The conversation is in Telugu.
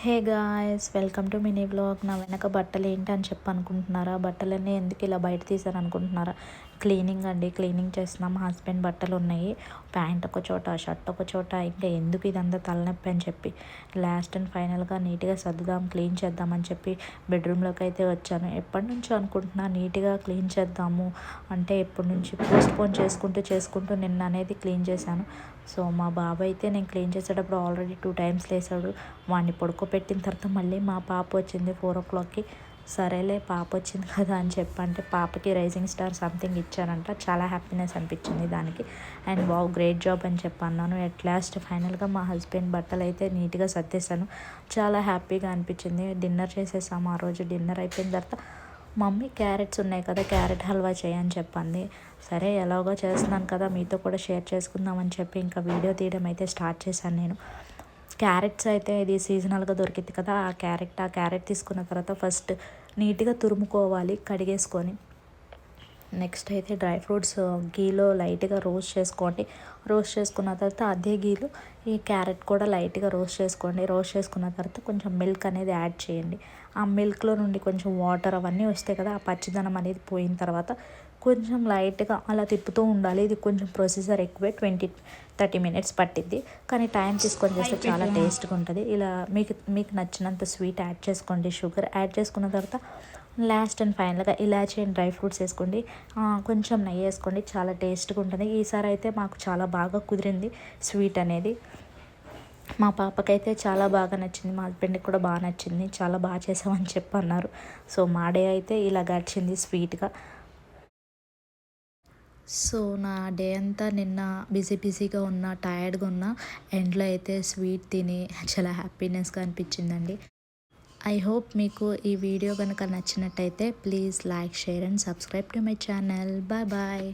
Hey guys, welcome to mini vlog. నా వెనక బట్టలు ఏంటి అని అనుకుంటున్నారా? బట్టలన్నీ ఎందుకు ఇలా బయట తీసాను అనుకుంటున్నారా? క్లీనింగ్ అండి, క్లీనింగ్ చేస్తున్నాం. మా హస్బెండ్ బట్టలు ఉన్నాయి, ప్యాంట్ ఒక చోట, షర్ట్ ఒక చోట. ఇంకా ఎందుకు ఇదంతా తలనొప్పి అని చెప్పి లాస్ట్ అండ్ ఫైనల్గా నీట్గా సర్దుదాం, క్లీన్ చేద్దామని చెప్పి బెడ్రూమ్లోకి అయితే వచ్చాను. ఎప్పటి నుంచో అనుకుంటున్నా నీట్గా క్లీన్ చేద్దాము అంటే, ఎప్పటి నుంచి పోస్ట్పోన్ చేసుకుంటూ నిన్న అనేది క్లీన్ చేశాను. సో మా బాబు అయితే నేను క్లీన్ చేసేటప్పుడు ఆల్రెడీ 2 టైమ్స్ లేసాడు. వాడిని పడుకోబెట్టిన తర్వాత మళ్ళీ మా పాప వచ్చింది 4 o'clockకి. సరేలే పాప వచ్చింది కదా అని చెప్పంటే పాపకి రైజింగ్ స్టార్ సంథింగ్ ఇచ్చారంట. చాలా హ్యాపీనెస్ అనిపించింది దానికి. అండ్ వావ్, గ్రేట్ జాబ్ అని చెప్పన్నాను. ఎట్ లాస్ట్ ఫైనల్గా మా హస్బెండ్ బట్టలు అయితే నీట్గా సర్దేశాను. చాలా హ్యాపీగా అనిపించింది. డిన్నర్ చేసేసాము. ఆ రోజు డిన్నర్ అయిపోయిన తర్వాత మమ్మీ క్యారెట్స్ ఉన్నాయి కదా, క్యారెట్ హల్వా చేయని చెప్పింది. సరే ఎలాగో చేస్తున్నాను కదా, మీతో కూడా షేర్ చేసుకుందామని చెప్పి ఇంకా వీడియో తీయడం అయితే స్టార్ట్ చేశాను నేను. క్యారెట్స్ అయితే ఇది సీజనల్గా దొరికింది కదా, ఆ క్యారెట్ తీసుకున్న తర్వాత ఫస్ట్ నీట్గా తురుముకోవాలి కడిగేసుకొని. నెక్స్ట్ అయితే డ్రై ఫ్రూట్స్ గీలో లైట్గా రోస్ట్ చేసుకోండి. రోస్ట్ చేసుకున్న తర్వాత అదే గీలో ఈ క్యారెట్ కూడా లైట్గా రోస్ట్ చేసుకోండి. రోస్ట్ చేసుకున్న తర్వాత కొంచెం మిల్క్ అనేది యాడ్ చేయండి. ఆ మిల్క్లో నుండి కొంచెం వాటర్ అవన్నీ వస్తాయి కదా, ఆ పచ్చిదనం అనేది పోయిన తర్వాత కొంచెం లైట్గా అలా తిప్పుతూ ఉండాలి. ఇది కొంచెం ప్రొసీజర్ ఎక్కువే, 20-30 minutes పట్టిద్ది, కానీ టైం తీసుకొని చేస్తే చాలా టేస్ట్గా ఉంటుంది. ఇలా మీకు నచ్చినంత స్వీట్ యాడ్ చేసుకోండి. షుగర్ యాడ్ చేసుకున్న తర్వాత లాస్ట్ అండ్ ఫైనల్గా ఇలాచీ అండ్ డ్రై ఫ్రూట్స్ వేసుకోండి. కొంచెం నెయ్యి వేసుకోండి, చాలా టేస్ట్గా ఉంటుంది. ఈసారి అయితే మాకు చాలా బాగా కుదిరింది స్వీట్ అనేది. మా పాపకైతే చాలా బాగా నచ్చింది, మా హస్బెండ్కి కూడా బాగా నచ్చింది. చాలా బాగా చేసామని చెప్పి అన్నారు. సో మా డే అయితే ఇలా గడిచింది స్వీట్గా. సో నా డే అంతా నిన్న బిజీగా ఉన్నా, టైర్డ్గా ఉన్నా, ఎండ్లో అయితే స్వీట్ తిని చాలా హ్యాపీనెస్గా అనిపించిందండి. ఐ హోప్ మీకు ఈ వీడియో కనుక నచ్చినట్టయితే please like, share and subscribe to my channel. Bye bye.